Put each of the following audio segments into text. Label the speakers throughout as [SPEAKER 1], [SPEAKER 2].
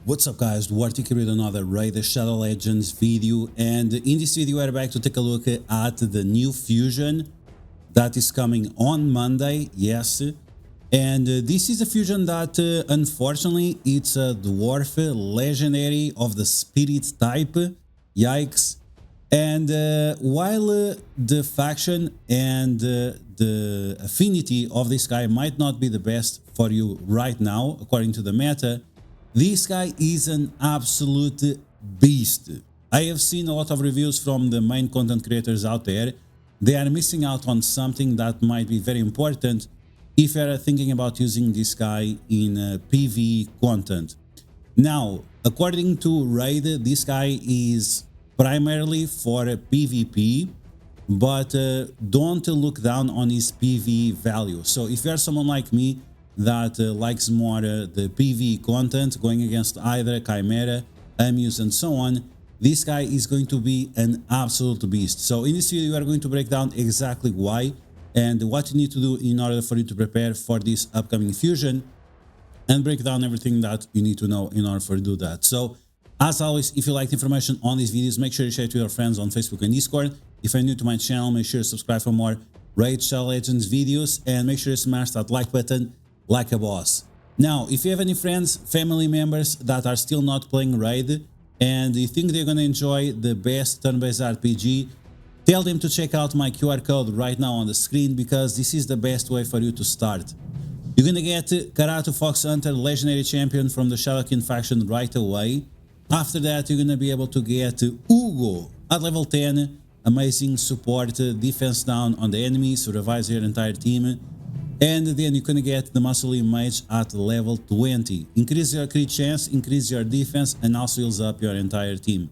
[SPEAKER 1] What's up guys, DuArktik with another Raid the Shadow Legends video, and in this video we're back to take a look at the new fusion that is coming on Monday, yes. And this is a fusion that unfortunately it's a dwarf legendary of the spirit type, yikes. And while the faction and the affinity of this guy might not be the best for you right now according to the meta, this guy is an absolute beast. I have seen a lot of reviews from the main content creators out there. They are missing out on something that might be very important if you are thinking about using this guy in PVE content. Now, according to Raid, this guy is primarily for PvP, but don't look down on his PvE value. So if you are someone like me that likes more the PvE content, going against either Chimera, Amuse and so on, this guy is going to be an absolute beast. So in this video we are going to break down exactly why and what you need to do in order for you to prepare for this upcoming fusion, and break down everything that you need to know in order for you to do that. So as always, if you liked information on these videos, make sure you share it with your friends on Facebook and Discord. If you're new to my channel, make sure to subscribe for more Raid Shadow Legends videos, and make sure you smash that like button like a boss. Now, if you have any friends, family members that are still not playing Raid and you think they're gonna enjoy the best turn-based RPG, tell them to check out my QR code right now on the screen, because this is the best way for you to start. You're gonna get Karato Foxhunter, legendary champion from the Shadowkin faction right away. After that, you're gonna be able to get Uugo at level 10, amazing support, defense down on the enemies, to revive your entire team. And then you're gonna get the Mausoleum Mage at level 20. Increase your crit chance, increase your defense, and also heals up your entire team.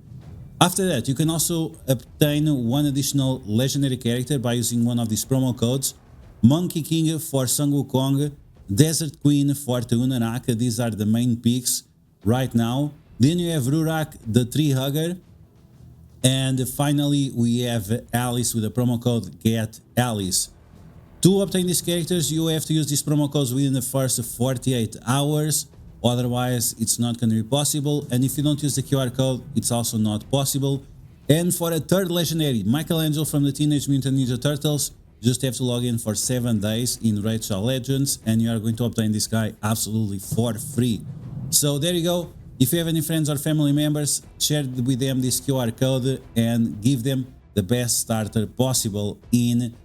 [SPEAKER 1] After that, you can also obtain one additional legendary character by using one of these promo codes. MONKEYKING for Wukong, Desert Queen for duarktikhq. These are the main picks right now. Then you have Rurak, the tree hugger. And finally, we have Alice with the promo code GETALICE. To obtain these characters, you have to use these promo codes within the first 48 hours. Otherwise, it's not going to be possible. And if you don't use the QR code, it's also not possible. And for a third legendary, Michelangelo from the Teenage Mutant Ninja Turtles, you just have to log in for 7 days in Raid Shadow Legends, and you are going to obtain this guy absolutely for free. So there you go. If you have any friends or family members, share with them this QR code and give them the best starter possible in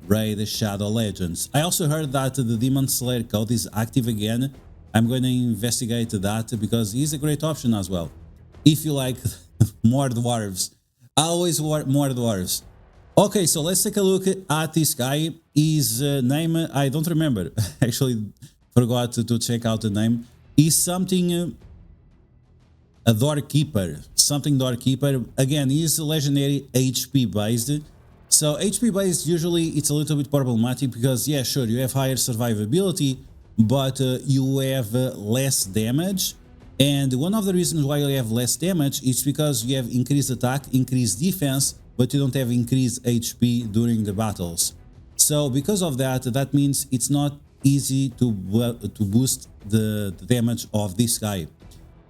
[SPEAKER 1] Raid Shadow Legends. I also heard that the Demon Slayer code is active again. I'm going to investigate that, because he's a great option as well if you like more dwarves. I always want more dwarves. Okay, so let's take a look at this guy. His name, I don't remember. Actually forgot to check out the name. He's something a doorkeeper, something doorkeeper. Again, he's legendary HP based. So HP based, usually it's a little bit problematic, because yeah, sure, you have higher survivability, but you have less damage. And one of the reasons why you have less damage is because you have increased attack, increased defense, but you don't have increased HP during the battles. So because of that, that means it's not easy to boost the damage of this guy.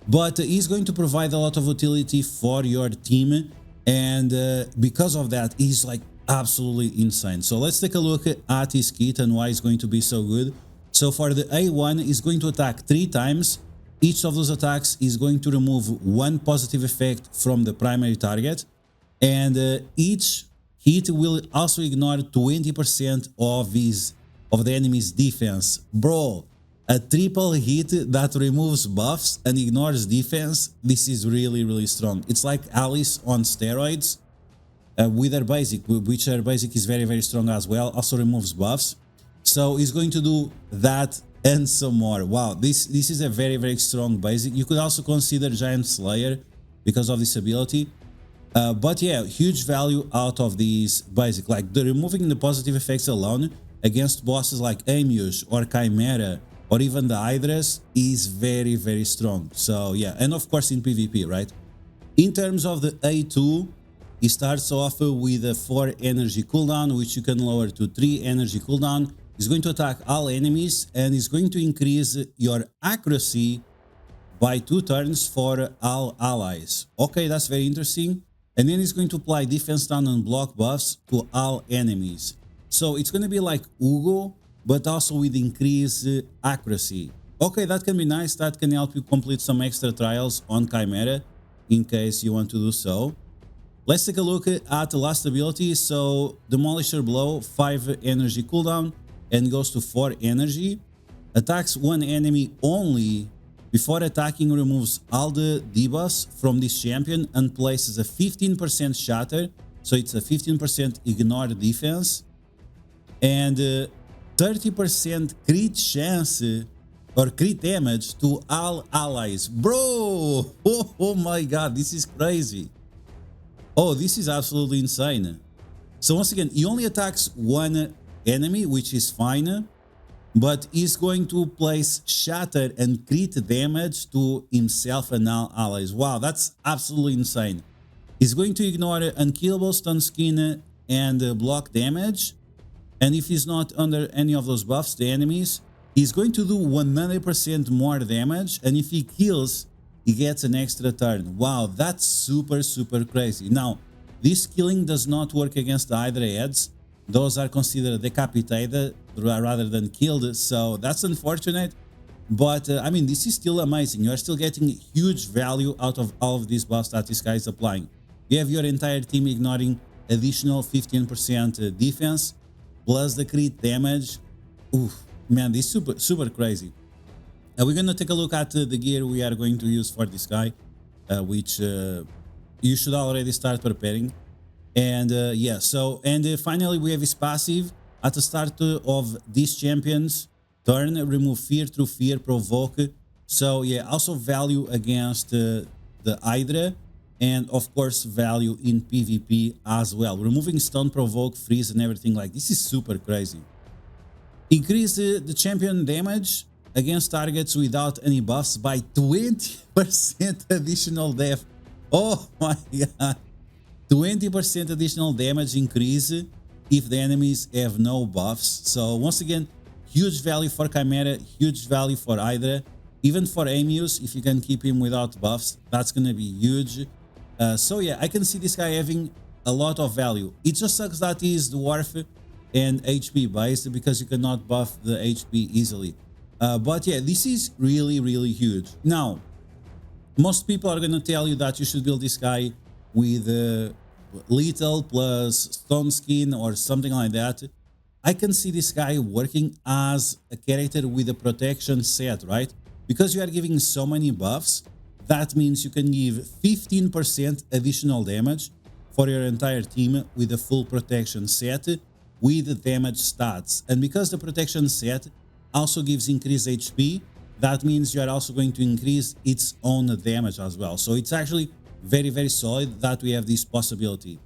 [SPEAKER 1] But he's going to provide a lot of utility for your team, and because of that, he's like absolutely insane. So let's take a look at his kit and why it's going to be so good. So for the A1, he's going to attack 3 times. Each of those attacks is going to remove 1 positive effect from the primary target, and each hit will also ignore 20% of the enemy's defense. Bro, a triple hit that removes buffs and ignores defense, this is really strong. It's like Alice on steroids with her basic, which her basic is very strong as well, also removes buffs. So he's going to do that and some more. Wow, this is a very strong basic. You could also consider Giant Slayer because of this ability. But yeah, huge value out of these basic. Like the removing the positive effects alone against bosses like Amuse or Chimera, or even the Hydras, is very strong. So yeah, and of course in PvP, right? In terms of the A2, he starts off with a 4 energy cooldown, which you can lower to 3 energy cooldown. He's going to attack all enemies, and he's going to increase your accuracy by 2 turns for all allies. Okay, that's very interesting. And then it's going to apply defense down and block buffs to all enemies. So it's going to be like Uugo, but also with increased accuracy. Okay, that can be nice. That can help you complete some extra trials on Chimera in case you want to do so. Let's take a look at the last ability. So Demolisher Blow, 5 energy cooldown and goes to 4 energy. Attacks one enemy only. Before attacking, removes all the debuffs from this champion and places a 15% shatter. So it's a 15% ignore defense. And 30% crit chance or crit damage to all allies. Bro! Oh my god, this is crazy. Oh, this is absolutely insane. So once again, he only attacks one enemy, which is fine, but he's going to place shatter and crit damage to himself and all allies. Wow, that's absolutely insane. He's going to ignore unkillable, stun skin, and block damage. And if he's not under any of those buffs, the enemies, he's going to do 100% more damage. And if he kills, he gets an extra turn. Wow, that's super, super crazy. Now, this killing does not work against the Hydra heads. Those are considered decapitated rather than killed. So that's unfortunate. But, I mean, this is still amazing. You are still getting huge value out of all of these buffs that this guy is applying. You have your entire team ignoring additional 15% defense, plus the crit damage. Oof, man, this is super crazy. We're going to take a look at the gear we are going to use for this guy, which you should already start preparing. And yeah, so, and finally we have his passive. At the start of this champion's turn, remove fear through fear, provoke. So yeah, also value against the Hydra, and of course value in PvP as well. Removing stun, provoke, freeze, and everything like this is super crazy. Increase the champion damage against targets without any buffs by 20% additional def. Oh my god. 20% additional damage increase if the enemies have no buffs. So once again, huge value for Chimera, huge value for Hydra. Even for Amius, if you can keep him without buffs, that's going to be huge. So yeah, I can see this guy having a lot of value. It just sucks that he is dwarf and HP based because you cannot buff the HP easily. But yeah, this is really huge. Now, most people are going to tell you that you should build this guy with lethal plus stone skin or something like that. I can see this guy working as a character with a protection set, right? Because you are giving so many buffs, that means you can give 15% additional damage for your entire team with a full protection set with the damage stats. And because the protection set also gives increased HP, that means you are also going to increase its own damage as well. So it's actually very solid that we have this possibility.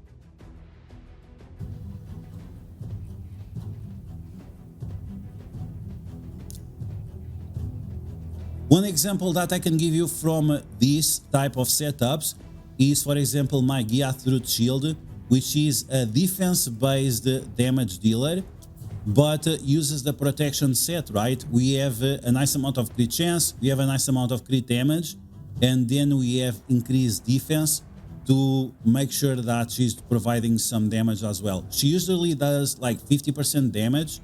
[SPEAKER 1] One example that I can give you from this type of setups is, for example, my Giathroot Shield, which is a defense-based damage dealer, but uses the protection set, right? We have a nice amount of crit chance, we have a nice amount of crit damage, and then we have increased defense to make sure that she's providing some damage as well. She usually does like 50% damage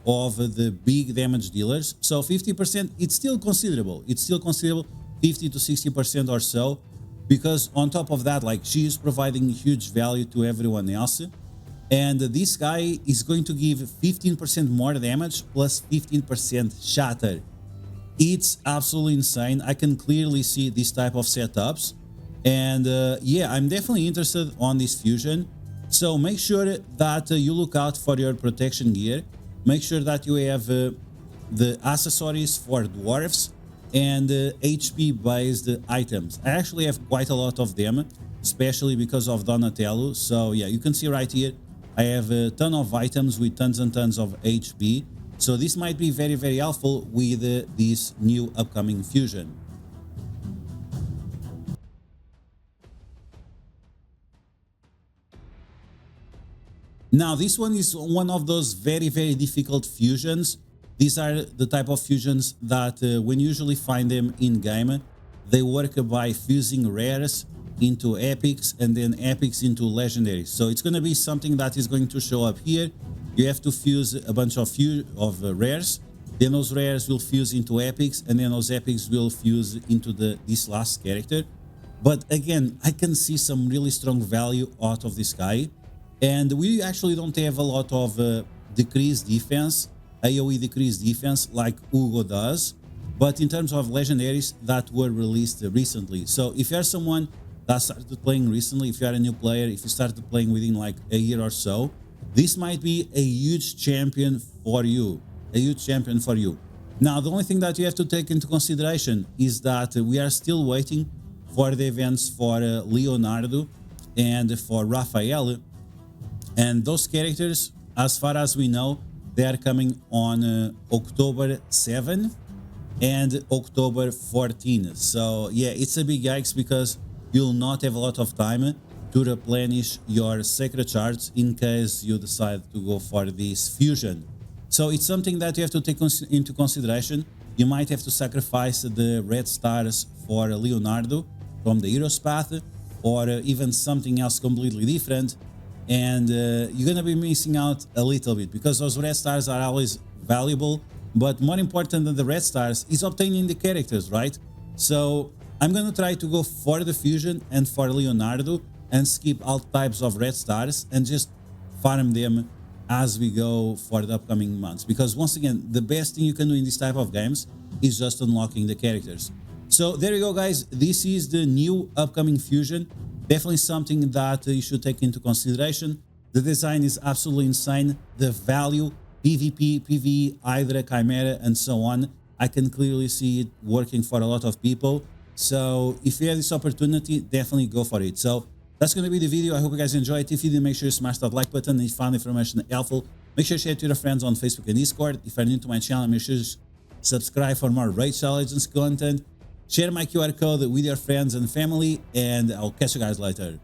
[SPEAKER 1] of the big damage dealers. So 50%, it's still considerable. It's still considerable, 50 to 60% or so, because on top of that, like, she is providing huge value to everyone else. And this guy is going to give 15% more damage plus 15% shatter. It's absolutely insane. I can clearly see this type of setups. And yeah, I'm definitely interested on this fusion. So make sure that you look out for your protection gear. Make sure that you have the accessories for dwarfs and HP based items. I actually have quite a lot of them, especially because of Donatello. So yeah, you can see right here, I have a ton of items with tons and tons of HP. So this might be very helpful with this new upcoming fusion. Now, this one is one of those very difficult fusions. These are the type of fusions that when you usually find them in game, they work by fusing rares into epics and then epics into legendaries. So it's going to be something that is going to show up here. You have to fuse a bunch of rares, then those rares will fuse into epics, and then those epics will fuse into this last character. But again, I can see some really strong value out of this guy, and we actually don't have a lot of decreased defense, AoE decreased defense like Uugo does, but in terms of legendaries that were released recently. So if you're someone that started playing recently, if you're a new player, if you started playing within like a year or so, this might be a huge champion for you, Now, the only thing that you have to take into consideration is that we are still waiting for the events for Leonardo and for Raphael, and those characters, as far as we know, they are coming on October 7 and October 14. So yeah, it's a big yikes because you'll not have a lot of time to replenish your sacred shards in case you decide to go for this fusion. So it's something that you have to take into consideration. You might have to sacrifice the red stars for Leonardo from the hero's path, or even something else completely different, and you're gonna be missing out a little bit because those red stars are always valuable, but more important than the red stars is obtaining the characters, right? So I'm gonna try to go for the fusion and for Leonardo and skip all types of red stars and just farm them as we go for the upcoming months, because once again, the best thing you can do in this type of games is just unlocking the characters. So there you go, guys. This is the new upcoming fusion. Definitely something that you should take into consideration. The design is absolutely insane. The value, PvP, PVE, Hydra, Chimera, and so on, I can clearly see it working for a lot of people. So if you have this opportunity, definitely go for it. So that's going to be the video. I hope you guys enjoyed it. If you did, make sure you smash that like button. If you found information helpful, make sure you share it to your friends on Facebook and Discord. If you're new to my channel, make sure you subscribe for more Raid Shadow Legends content. Share my QR code with your friends and family, and I'll catch you guys later.